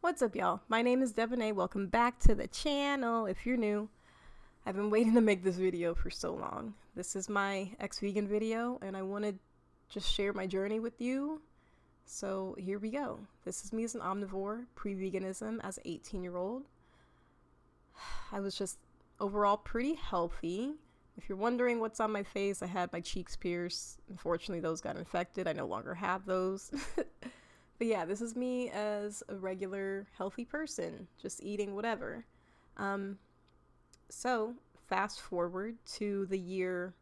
What's up, y'all? My name is Devonay. Welcome back to the channel. If you're new, I've been waiting to make this video for so long. This is my ex-vegan video, and I want to just share my journey with you. So here we go. This is me as an omnivore, pre-veganism as an 18-year-old. I was just overall pretty healthy. If you're wondering what's on my face, I had my cheeks pierced. Unfortunately, those got infected. I no longer have those. But yeah, this is me as a regular healthy person, just eating whatever. So fast forward to the year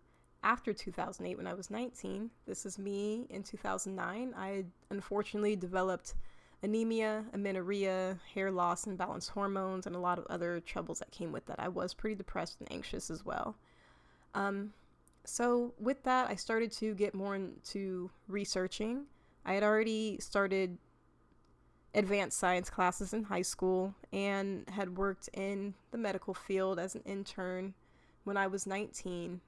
after 2008 when I was 19. This is me in 2009. I had unfortunately developed anemia, amenorrhea, hair loss, imbalanced hormones, and a lot of other troubles that came with that. I was pretty depressed and anxious as well. So with that, I started to get more into researching. I had already started advanced science classes in high school and had worked in the medical field as an intern when I was 19.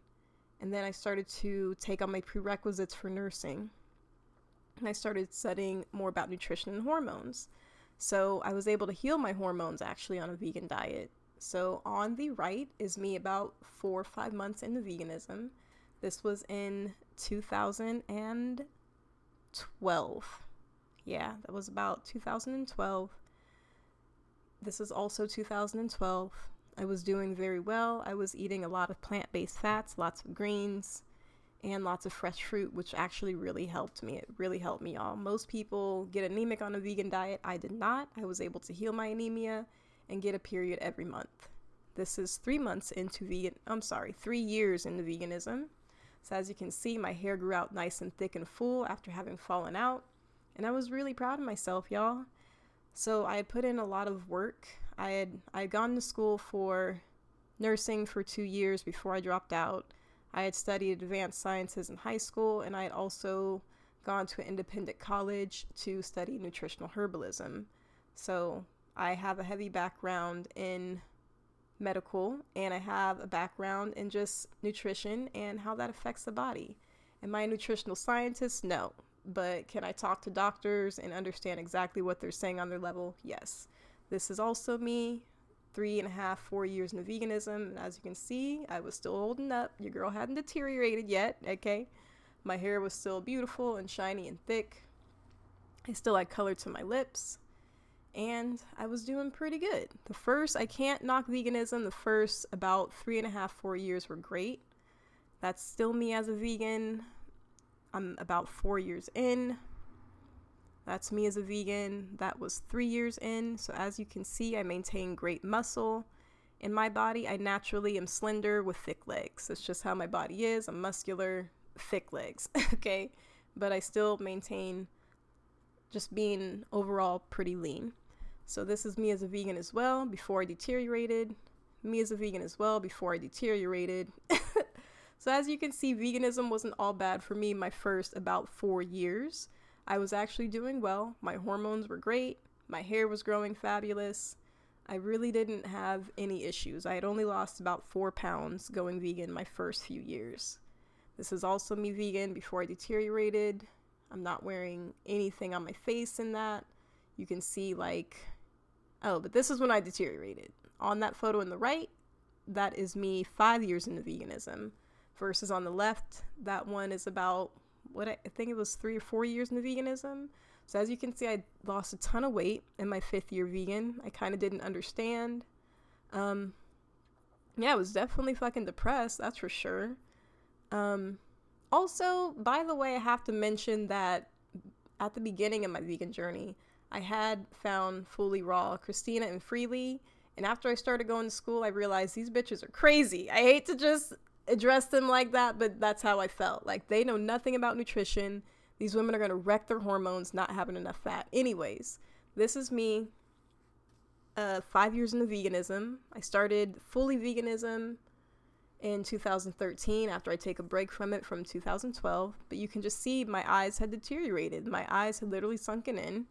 And then I started to take on my prerequisites for nursing. And I started studying more about nutrition and hormones. So I was able to heal my hormones actually on a vegan diet. So on the right is me about 4 or 5 months into veganism. This was in 2012. Yeah, that was about 2012. This is also 2012. I was doing very well. I was eating a lot of plant-based fats, lots of greens, and lots of fresh fruit, which actually really helped me. It really helped me, y'all. Most people get anemic on a vegan diet. I did not. I was able to heal my anemia and get a period every month. This is 3 years into veganism. So as you can see, my hair grew out nice and thick and full after having fallen out. And I was really proud of myself, y'all. So I had put in a lot of work. I had gone to school for nursing for 2 years before I dropped out. I had studied advanced sciences in high school, and I had also gone to an independent college to study nutritional herbalism. So I have a heavy background in medical, and I have a background in just nutrition and how that affects the body. Am I a nutritional scientist? No. But can I talk to doctors and understand exactly what they're saying on their level? Yes. This is also me, 3.5, 4 years into veganism. And as you can see, I was still holding up. Your girl hadn't deteriorated yet, okay? My hair was still beautiful and shiny and thick. I still had color to my lips. And I was doing pretty good. I can't knock veganism. The first about 3.5, 4 years were great. That's still me as a vegan. I'm about 4 years in. That's me as a vegan. That was 3 years in. So as you can see, I maintain great muscle. In my body, I naturally am slender with thick legs. That's just how my body is. I'm muscular, thick legs, okay? But I still maintain just being overall pretty lean. So this is me as a vegan as well, before I deteriorated. Me as a vegan as well, before I deteriorated. So as you can see, veganism wasn't all bad for me my first about 4 years. I was actually doing well. My hormones were great. My hair was growing fabulous. I really didn't have any issues. I had only lost about 4 pounds going vegan my first few years. This is also me vegan before I deteriorated. I'm not wearing anything on my face in that. You can see but this is when I deteriorated. On that photo in the right, that is me 5 years into veganism. Versus on the left, that one is about, I think it was 3 or 4 years into veganism. So as you can see, I lost a ton of weight in my 5th year vegan. I kind of didn't understand. Yeah, I was definitely fucking depressed, that's for sure. Also, by the way, I have to mention that at the beginning of my vegan journey, I had found Fully Raw, Christina, and Freely. And after I started going to school, I realized these bitches are crazy. I hate to just address them like that, but that's how I felt. Like, they know nothing about nutrition. These women are going to wreck their hormones not having enough fat. Anyways, this is me 5 years into veganism. I started fully veganism in 2013 after I take a break from it from 2012. But you can just see my eyes had deteriorated. My eyes had literally sunken in.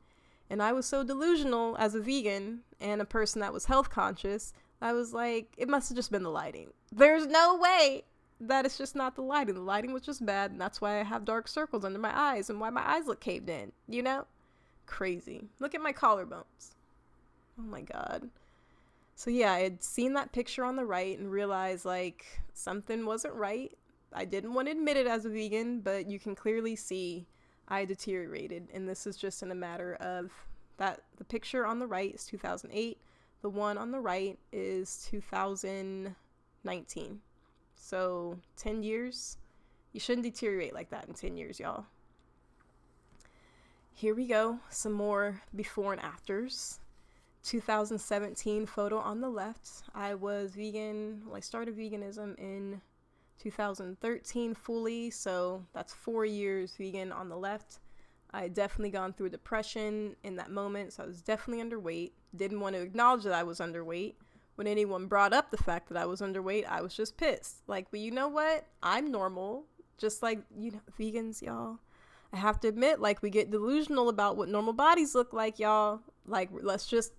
And I was so delusional as a vegan and a person that was health conscious. I was like, it must have just been the lighting. There's no way that it's just not the lighting. The lighting was just bad, and that's why I have dark circles under my eyes and why my eyes look caved in, you know? Crazy. Look at my collarbones. Oh my God. So yeah, I had seen that picture on the right and realized like something wasn't right. I didn't want to admit it as a vegan, but you can clearly see I deteriorated. And this is just in a matter of that the picture on the right is 2008. The one on the right is 2019. So 10 years. You shouldn't deteriorate like that in 10 years, y'all. Here we go. Some more before and afters. 2017 photo on the left. I was vegan. Well, I started veganism in 2013 fully, so that's 4 years vegan on the left. I had definitely gone through depression in that moment, so I was definitely underweight. Didn't want to acknowledge that I was underweight. When anyone brought up the fact that I was underweight, I was just pissed. Like, but you know what? I'm normal. Just like, you know, vegans, y'all. I have to admit, like, we get delusional about what normal bodies look like, y'all. Like, let's just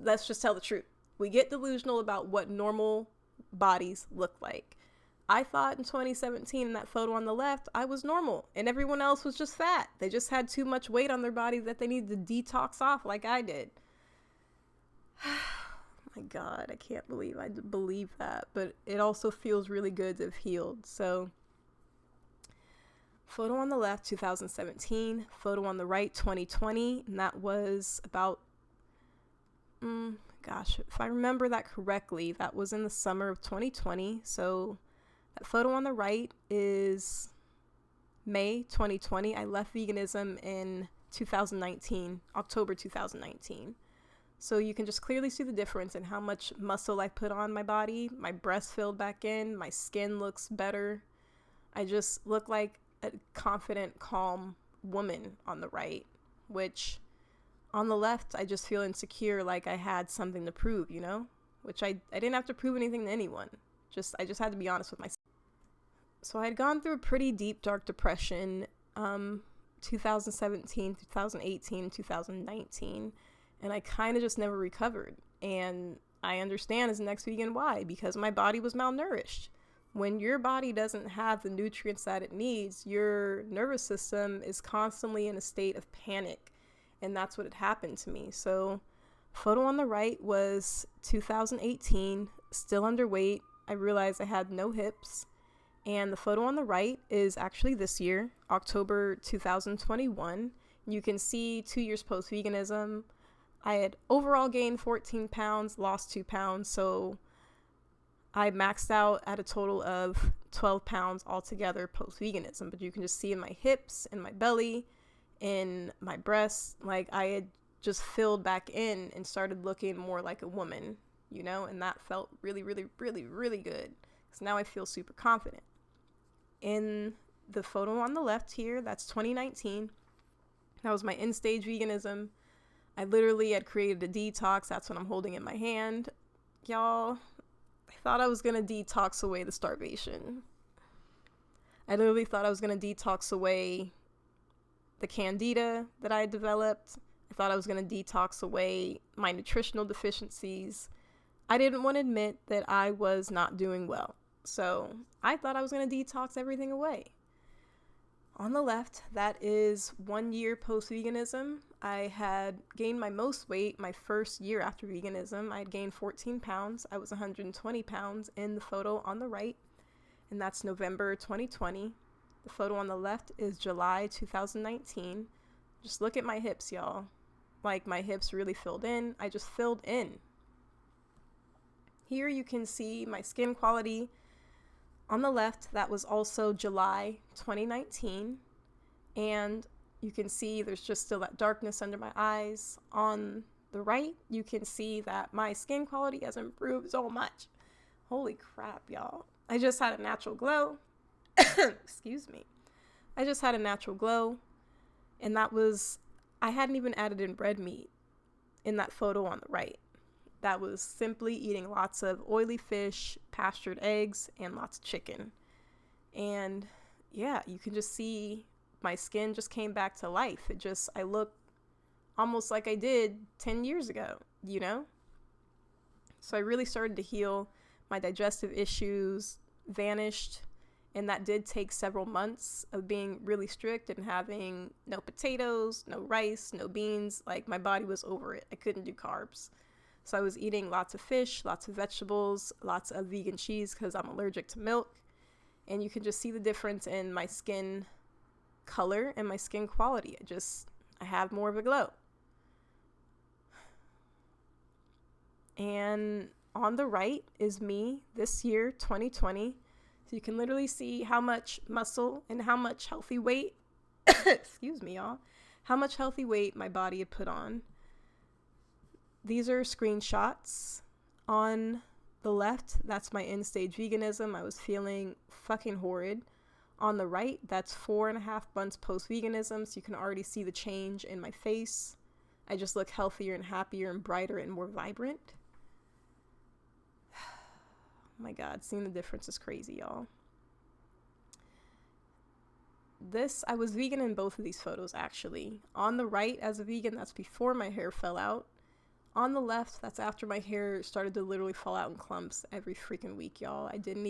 tell the truth. We get delusional about what normal bodies look like. I thought in 2017, in that photo on the left, I was normal, and everyone else was just fat. They just had too much weight on their body that they needed to detox off like I did. My God, I can't believe I believe that, but it also feels really good to have healed. So photo on the left, 2017, photo on the right, 2020, and that was about, if I remember that correctly, that was in the summer of 2020. So that photo on the right is May 2020. I left veganism in 2019, October 2019. So you can just clearly see the difference in how much muscle I put on my body. My breasts filled back in. My skin looks better. I just look like a confident, calm woman on the right, which on the left, I just feel insecure, like I had something to prove, you know, which I didn't have to prove anything to anyone. I just had to be honest with myself. So I had gone through a pretty deep, dark depression, 2017, 2018, 2019, and I kind of just never recovered. And I understand as an ex-vegan why, because my body was malnourished. When your body doesn't have the nutrients that it needs, your nervous system is constantly in a state of panic. And that's what had happened to me. So photo on the right was 2018, still underweight. I realized I had no hips. And the photo on the right is actually this year, October 2021. You can see 2 years post-veganism. I had overall gained 14 pounds, lost 2 pounds. So I maxed out at a total of 12 pounds altogether post-veganism. But you can just see in my hips and my belly, in my breasts, like I had just filled back in and started looking more like a woman, you know, and that felt really, really, really, really good. So now I feel super confident. In the photo on the left here, that's 2019. That was my end stage veganism. I literally had created a detox. That's what I'm holding in my hand. Y'all, I thought I was going to detox away the starvation. I literally thought I was going to detox away the candida that I had developed. I thought I was going to detox away my nutritional deficiencies. I didn't want to admit that I was not doing well. So I thought I was going to detox everything away. On the left, that is 1 year post-veganism. I had gained my most weight my first year after veganism. I had gained 14 pounds. I was 120 pounds in the photo on the right, and that's November 2020. The photo on the left is July 2019. Just look at my hips, y'all. Like, my hips really filled in. I just filled in. Here you can see my skin quality. On the left, that was also July 2019. And you can see there's just still that darkness under my eyes. On the right, you can see that my skin quality has improved so much. Holy crap, y'all. I just had a natural glow. Excuse me. I just had a natural glow, and that was, I hadn't even added in red meat in that photo on the right. That was simply eating lots of oily fish, pastured eggs, and lots of chicken. And yeah, you can just see my skin just came back to life. I look almost like I did 10 years ago, you know? So I really started to heal. My digestive issues vanished. And that did take several months of being really strict and having no potatoes, no rice, no beans. Like, my body was over it. I couldn't do carbs. So I was eating lots of fish, lots of vegetables, lots of vegan cheese because I'm allergic to milk. And you can just see the difference in my skin color and my skin quality. I have more of a glow. And on the right is me this year, 2020. So you can literally see how much muscle and how much healthy weight, excuse me, y'all, how much healthy weight my body had put on. These are screenshots. On the left, that's my end stage veganism. I was feeling fucking horrid. On the right, that's 4.5 months post veganism. So you can already see the change in my face. I just look healthier and happier and brighter and more vibrant. Oh my God, seeing the difference is crazy, y'all. I was vegan in both of these photos, actually. On the right, as a vegan, that's before my hair fell out. On the left, that's after my hair started to literally fall out in clumps every freaking week, y'all. I didn't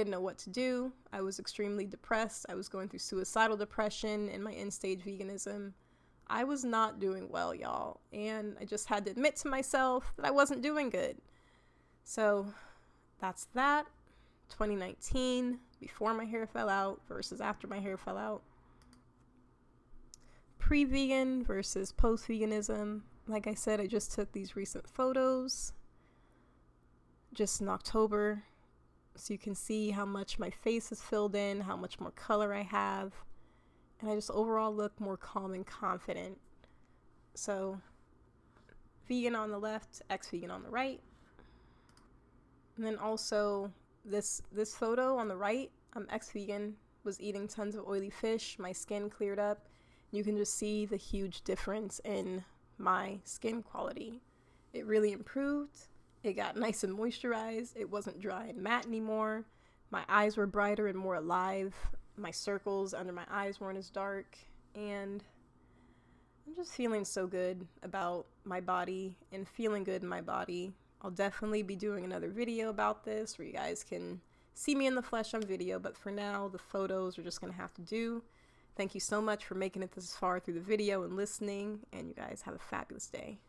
know what to do. I was extremely depressed. I was going through suicidal depression in my end-stage veganism. I was not doing well, y'all. And I just had to admit to myself that I wasn't doing good. So that's that. 2019, before my hair fell out versus after my hair fell out. Pre-vegan versus post-veganism. Like I said, I just took these recent photos just in October. So you can see how much my face is filled in, how much more color I have. And I just overall look more calm and confident. So vegan on the left, ex-vegan on the right. And then also this photo on the right, I'm ex-vegan, was eating tons of oily fish. My skin cleared up. You can just see the huge difference in my skin quality. It really improved. It got nice and moisturized. It wasn't dry and matte anymore. My eyes were brighter and more alive. My circles under my eyes weren't as dark. And I'm just feeling so good about my body and feeling good in my body. I'll definitely be doing another video about this where you guys can see me in the flesh on video, but for now, the photos are just going to have to do. Thank you so much for making it this far through the video and listening, and you guys have a fabulous day.